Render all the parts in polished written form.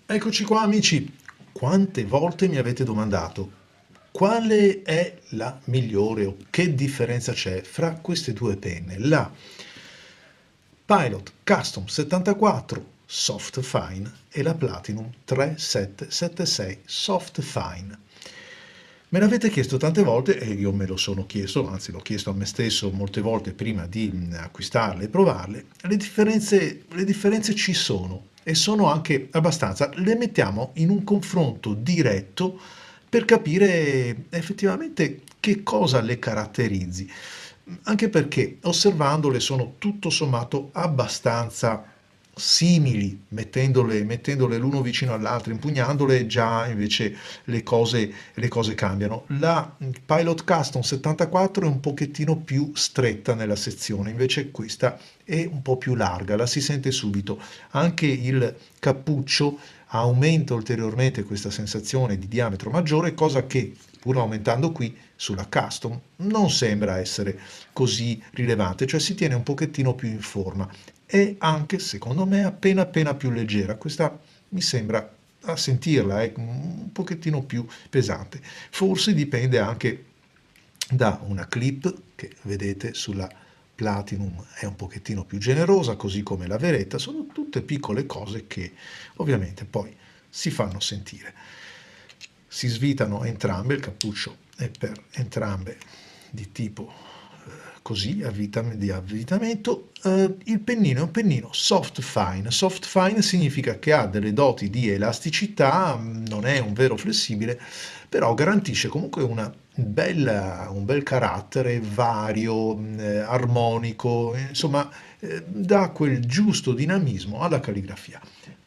Eccoci qua amici, quante volte mi avete domandato quale è la migliore o che differenza c'è fra queste due penne, la Pilot Custom 74 Soft Fine e la Platinum 3776 Soft Fine. Me l'avete chiesto tante volte e io me lo sono chiesto, anzi l'ho chiesto a me stesso molte volte prima di acquistarle e provarle. Le differenze ci sono e sono anche abbastanza. Le mettiamo in un confronto diretto per capire effettivamente che cosa le caratterizzi. Anche perché osservandole sono tutto sommato abbastanza simili, mettendole l'uno vicino all'altro, impugnandole già invece le cose cambiano. La Pilot Custom 74 è un pochettino più stretta nella sezione, invece questa è un po' più larga, la si sente subito. Anche il cappuccio aumenta ulteriormente questa sensazione di diametro maggiore, cosa che pur aumentando qui sulla Custom non sembra essere così rilevante, cioè si tiene un pochettino più in forma. È anche, secondo me, appena più leggera. Questa mi sembra, a sentirla, è un pochettino più pesante. Forse dipende anche da una clip che vedete sulla Platinum è un pochettino più generosa, così come la Veretta. Sono tutte piccole cose che ovviamente poi si fanno sentire. Si svitano entrambe, il cappuccio è per entrambe di tipo così, di avvitamento. Il pennino è un pennino soft fine. Soft fine significa che ha delle doti di elasticità, non è un vero flessibile, però garantisce comunque un bel carattere vario, armonico, insomma, dà quel giusto dinamismo alla calligrafia.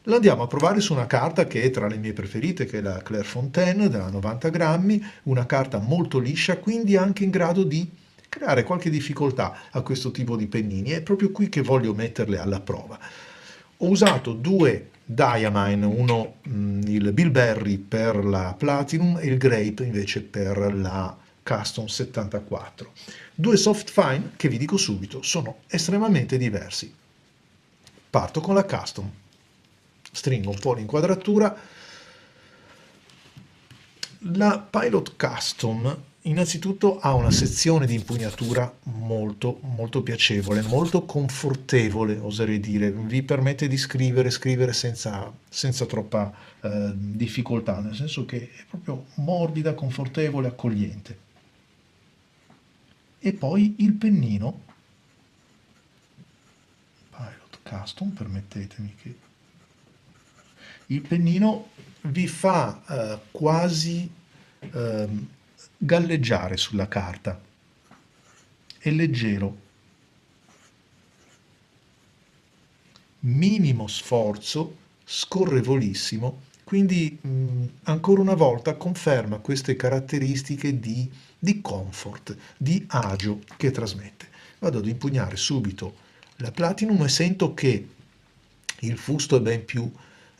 Lo andiamo a provare su una carta che è tra le mie preferite, che è la Clairefontaine da 90 grammi, una carta molto liscia, quindi anche in grado di creare qualche difficoltà a questo tipo di pennini. È proprio qui che voglio metterle alla prova. Ho usato due Diamine, uno il Bilberry per la Platinum e il Grape invece per la Custom 74. Due soft fine che vi dico subito sono estremamente diversi. Parto con la Custom, stringo un po' l'inquadratura. La Pilot Custom innanzitutto ha una sezione di impugnatura molto piacevole, molto confortevole, oserei dire, vi permette di scrivere senza troppa difficoltà, nel senso che è proprio morbida, confortevole, accogliente. E poi il pennino, Pilot Custom, permettetemi che il pennino vi fa quasi galleggiare sulla carta. È leggero, minimo sforzo, scorrevolissimo, quindi ancora una volta conferma queste caratteristiche di comfort, di agio che trasmette. Vado ad impugnare subito la Platinum e sento che il fusto è ben più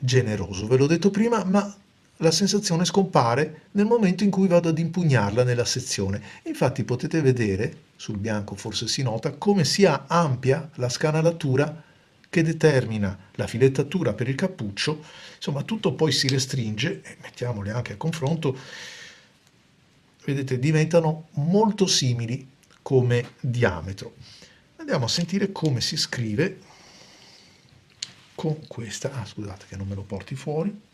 generoso, ve l'ho detto prima, ma la sensazione scompare nel momento in cui vado ad impugnarla nella sezione. Infatti potete vedere, sul bianco forse si nota, come sia ampia la scanalatura che determina la filettatura per il cappuccio. Insomma, tutto poi si restringe, e mettiamole anche a confronto, vedete, diventano molto simili come diametro. Andiamo a sentire come si scrive con questa. Ah, scusate che non me lo porti fuori.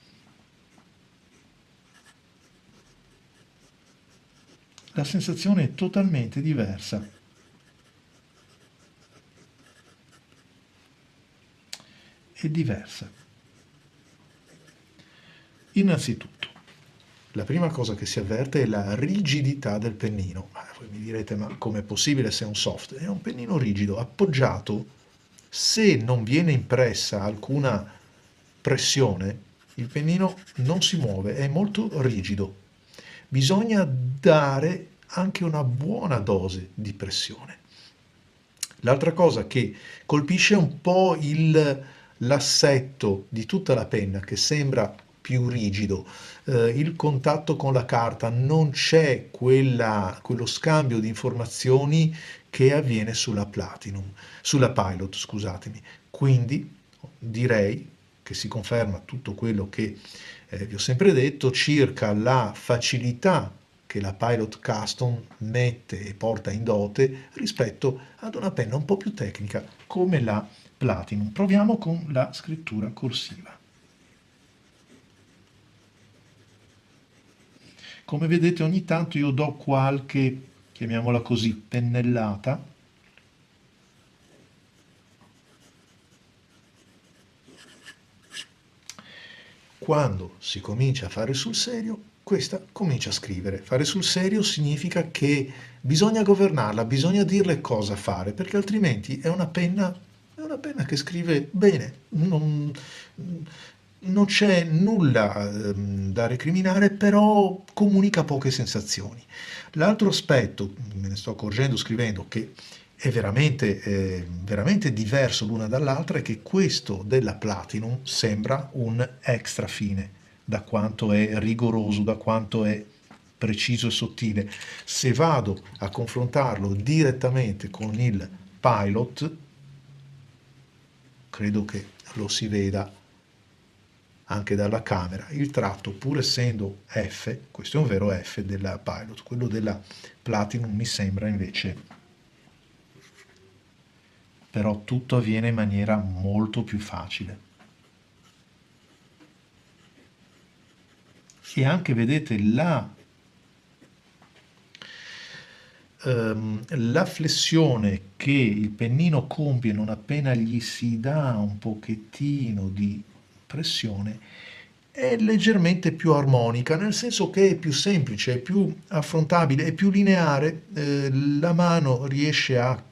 La sensazione è totalmente diversa. È diversa. Innanzitutto, la prima cosa che si avverte è la rigidità del pennino. Voi mi direte, ma com'è possibile se è un soft? È un pennino rigido, appoggiato. Se non viene impressa alcuna pressione, il pennino non si muove, è molto rigido. Bisogna dare anche una buona dose di pressione. L'altra cosa che colpisce un po' l'assetto di tutta la penna che sembra più rigido, il contatto con la carta, non c'è quello scambio di informazioni che avviene sulla Platinum, sulla Pilot, scusatemi. Quindi direi che si conferma tutto quello che vi ho sempre detto circa la facilità che la Pilot Custom mette e porta in dote rispetto ad una penna un po' più tecnica come la Platinum. Proviamo con la scrittura corsiva. Come vedete ogni tanto io do qualche, chiamiamola così, pennellata. Quando si comincia a fare sul serio, questa comincia a scrivere. Fare sul serio significa che bisogna governarla, bisogna dirle cosa fare, perché altrimenti è una penna che scrive bene, non c'è nulla da recriminare, però comunica poche sensazioni. L'altro aspetto, me ne sto accorgendo scrivendo, che è veramente diverso l'una dall'altra, è che questo della Platinum sembra un extra fine, da quanto è rigoroso, da quanto è preciso e sottile. Se vado a confrontarlo direttamente con il Pilot, credo che lo si veda anche dalla camera. Il tratto, pur essendo F, questo è un vero F della Pilot, quello della Platinum mi sembra invece, però tutto avviene in maniera molto più facile. E anche vedete la flessione che il pennino compie non appena gli si dà un pochettino di pressione è leggermente più armonica, nel senso che è più semplice, è più affrontabile, è più lineare, la mano riesce a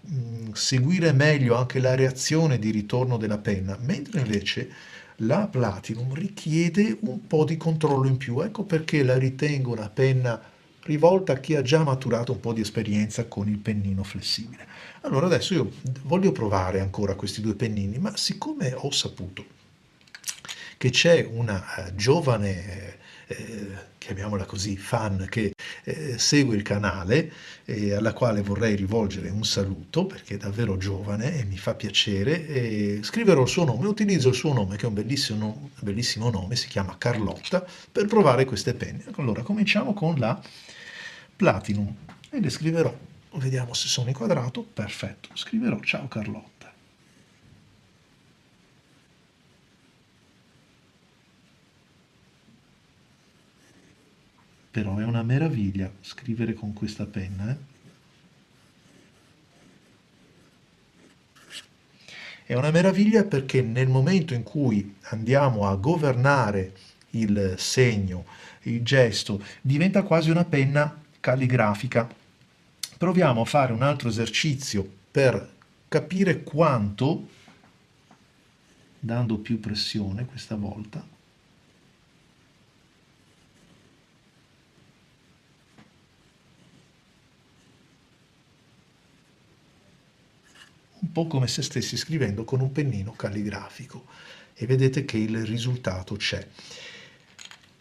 seguire meglio anche la reazione di ritorno della penna, mentre invece la Platinum richiede un po' di controllo in più. Ecco perché la ritengo una penna rivolta a chi ha già maturato un po' di esperienza con il pennino flessibile. Allora adesso io voglio provare ancora questi due pennini, ma siccome ho saputo che c'è una giovane, chiamiamola così, fan che segue il canale e alla quale vorrei rivolgere un saluto perché è davvero giovane e mi fa piacere, e scriverò il suo nome, utilizzo il suo nome che è un bellissimo nome, si chiama Carlotta, per provare queste penne. Allora cominciamo con la Platinum e le scriverò, vediamo se sono inquadrato, perfetto, scriverò ciao Carlotta. Però è una meraviglia scrivere con questa penna. È una meraviglia perché nel momento in cui andiamo a governare il segno, il gesto, diventa quasi una penna calligrafica. Proviamo a fare un altro esercizio per capire quanto, dando più pressione questa volta, un po' come se stessi scrivendo con un pennino calligrafico, e vedete che il risultato c'è.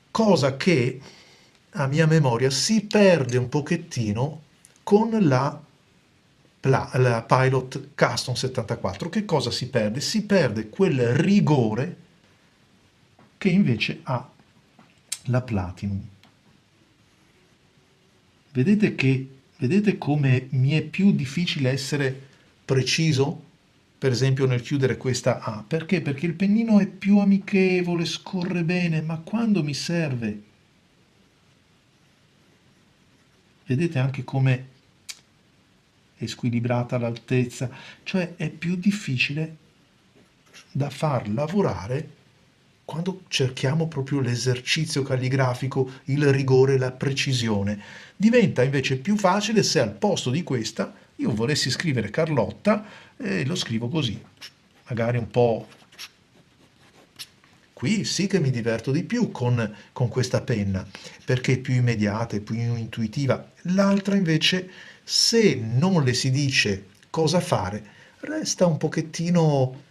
Cosa che a mia memoria si perde un pochettino con la Pilot Custom 74. Che cosa si perde? Si perde quel rigore che invece ha la Platinum. Vedete come mi è più difficile essere preciso, per esempio nel chiudere questa A. Perché? Perché il pennino è più amichevole, scorre bene, ma quando mi serve, vedete anche come è squilibrata l'altezza, cioè è più difficile da far lavorare quando cerchiamo proprio l'esercizio calligrafico, il rigore, la precisione. Diventa invece più facile se al posto di questa io volessi scrivere Carlotta e lo scrivo così, magari un po'. Qui sì che mi diverto di più con questa penna, perché è più immediata, è più intuitiva. L'altra invece, se non le si dice cosa fare, resta un pochettino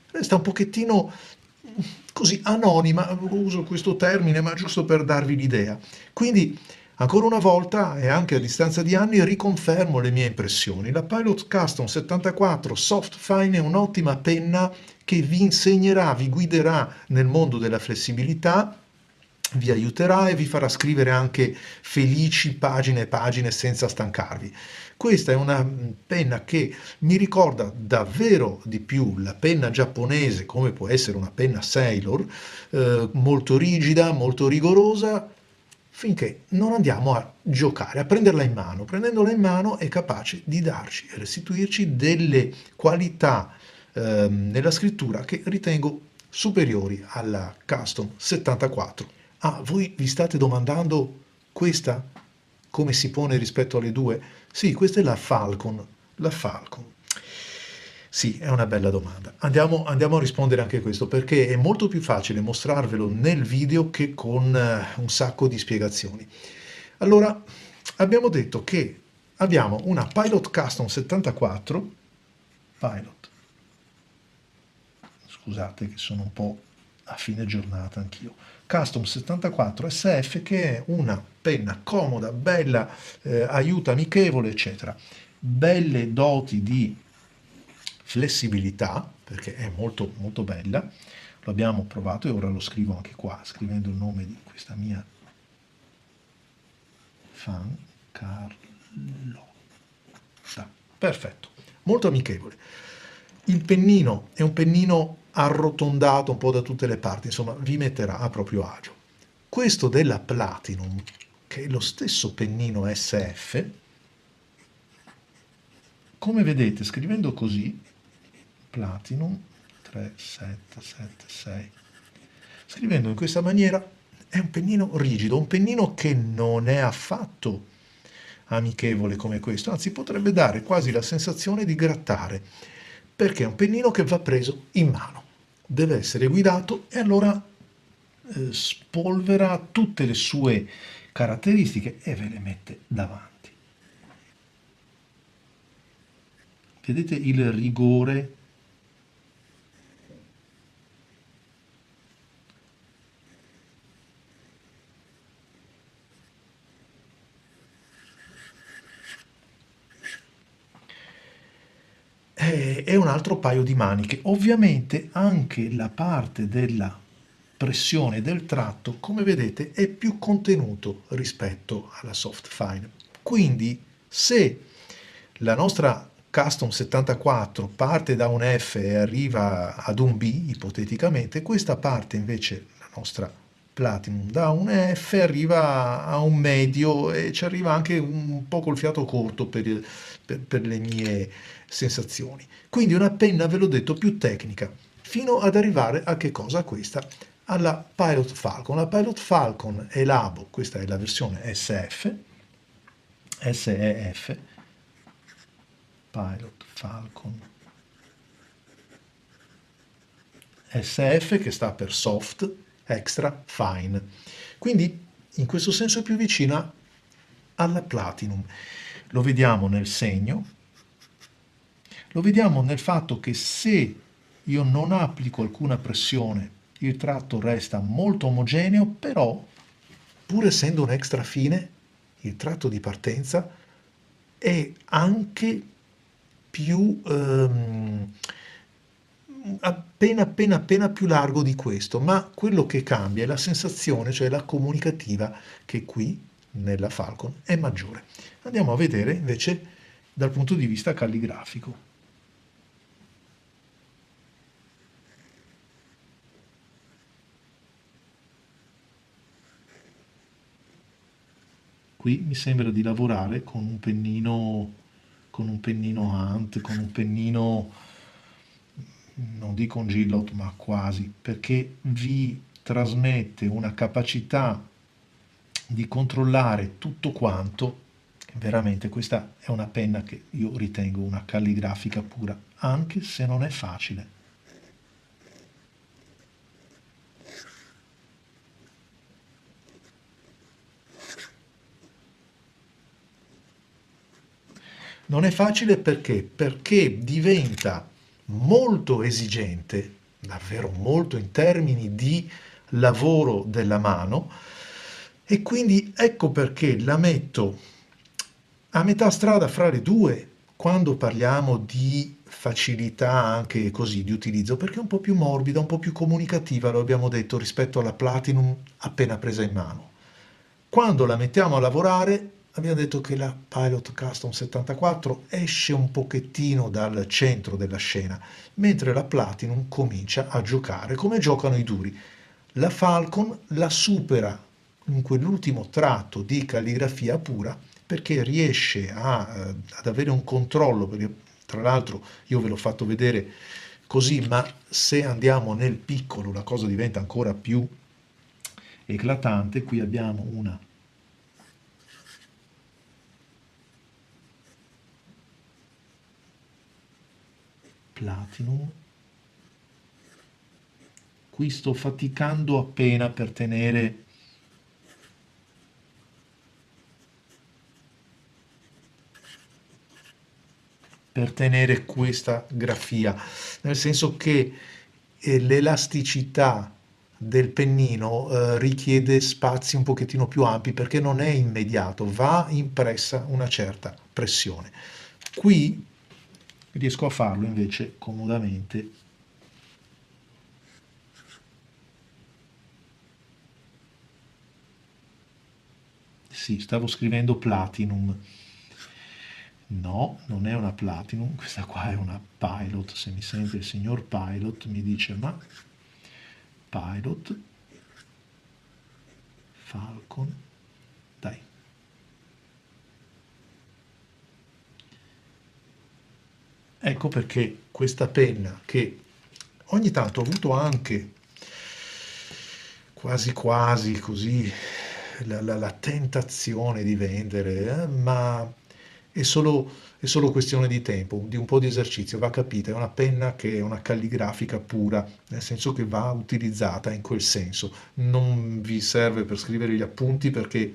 così anonima, uso questo termine, ma giusto per darvi l'idea. Quindi Ancora una volta, e anche a distanza di anni, riconfermo le mie impressioni. La Pilot Custom 74 Soft Fine è un'ottima penna che vi insegnerà, vi guiderà nel mondo della flessibilità, vi aiuterà e vi farà scrivere anche felici pagine e pagine senza stancarvi. Questa è una penna che mi ricorda davvero di più la penna giapponese, come può essere una penna Sailor, molto rigida, molto rigorosa, finché non andiamo a giocare, a prenderla in mano. Prendendola in mano è capace di darci e restituirci delle qualità nella scrittura che ritengo superiori alla Custom 74. Ah, voi vi state domandando questa come si pone rispetto alle due? Sì, questa è la Falcon. La Falcon. Sì, è una bella domanda. Andiamo a rispondere anche a questo perché è molto più facile mostrarvelo nel video che con un sacco di spiegazioni. Allora, abbiamo detto che abbiamo una Pilot Custom 74, Pilot, scusate che sono un po' a fine giornata anch'io, Custom 74 SF, che è una penna comoda, bella, aiuta, amichevole, eccetera. Belle doti di flessibilità, perché è molto molto bella. Lo abbiamo provato e ora lo scrivo anche qua, scrivendo il nome di questa mia fan, Carlotta. Perfetto, molto amichevole. Il pennino è un pennino arrotondato un po' da tutte le parti, insomma vi metterà a proprio agio. Questo della Platinum, che è lo stesso pennino SF, come vedete scrivendo così, Platinum 3776, scrivendo in questa maniera è un pennino rigido, un pennino che non è affatto amichevole come questo, anzi potrebbe dare quasi la sensazione di grattare, perché è un pennino che va preso in mano, deve essere guidato e allora spolvera tutte le sue caratteristiche e ve le mette davanti. Vedete il rigore? E un altro paio di maniche. Ovviamente anche la parte della pressione del tratto, come vedete, è più contenuto rispetto alla Soft Fine. Quindi se la nostra Custom 74 parte da un F e arriva ad un B, ipoteticamente, questa parte invece, la nostra Platinum, da un F arriva a un medio e ci arriva anche un po' col fiato corto per le mie sensazioni. Quindi una penna, ve l'ho detto, più tecnica, fino ad arrivare a che cosa? Questa, alla Pilot Falcon. La Pilot Falcon Elabo, questa è la versione SF, SEF, Pilot Falcon SF, che sta per Soft Extra Fine. Quindi in questo senso è più vicina alla Platinum. Lo vediamo nel segno, lo vediamo nel fatto che se io non applico alcuna pressione, il tratto resta molto omogeneo, però pur essendo un extra fine, il tratto di partenza è anche più appena più largo di questo, ma quello che cambia è la sensazione, cioè la comunicativa, che qui nella Falcon è maggiore. Andiamo a vedere invece dal punto di vista calligrafico. Qui mi sembra di lavorare con un pennino Hunt, con un pennino, non dico un Gillot, ma quasi, perché vi trasmette una capacità di controllare tutto quanto. Veramente questa è una penna che io ritengo una calligrafica pura, anche se non è facile. Non è facile perché? Perché diventa molto esigente, davvero molto in termini di lavoro della mano, E quindi ecco perché la metto a metà strada fra le due quando parliamo di facilità anche così di utilizzo, perché è un po' più morbida, un po' più comunicativa, lo abbiamo detto, rispetto alla Platinum appena presa in mano. Quando la mettiamo a lavorare, abbiamo detto che la Pilot Custom 74 esce un pochettino dal centro della scena, mentre la Platinum comincia a giocare come giocano i duri. La Falcon la supera in quell'ultimo tratto di calligrafia pura perché riesce ad avere un controllo, perché tra l'altro io ve l'ho fatto vedere così, ma se andiamo nel piccolo la cosa diventa ancora più eclatante. Qui abbiamo una Platinum. Qui sto faticando appena per tenere questa grafia, nel senso che l'elasticità del pennino richiede spazi un pochettino più ampi perché non è immediato, va impressa una certa pressione. Qui riesco a farlo invece comodamente. Sì, stavo scrivendo Platinum. No, non è una Platinum, questa qua è una Pilot. Se mi sente il signor Pilot mi dice ma Pilot, Falcon, dai. Ecco perché questa penna che ogni tanto ho avuto anche quasi quasi così la tentazione di vendere, ma è solo questione di tempo, di un po' di esercizio, va capita, è una penna che è una calligrafica pura, nel senso che va utilizzata in quel senso, non vi serve per scrivere gli appunti perché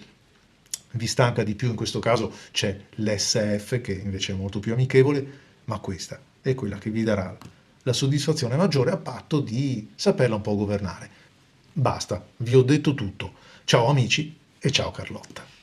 vi stanca di più, in questo caso c'è l'SF che invece è molto più amichevole, ma questa è quella che vi darà la soddisfazione maggiore a patto di saperla un po' governare. Basta, vi ho detto tutto. Ciao amici e ciao Carlotta.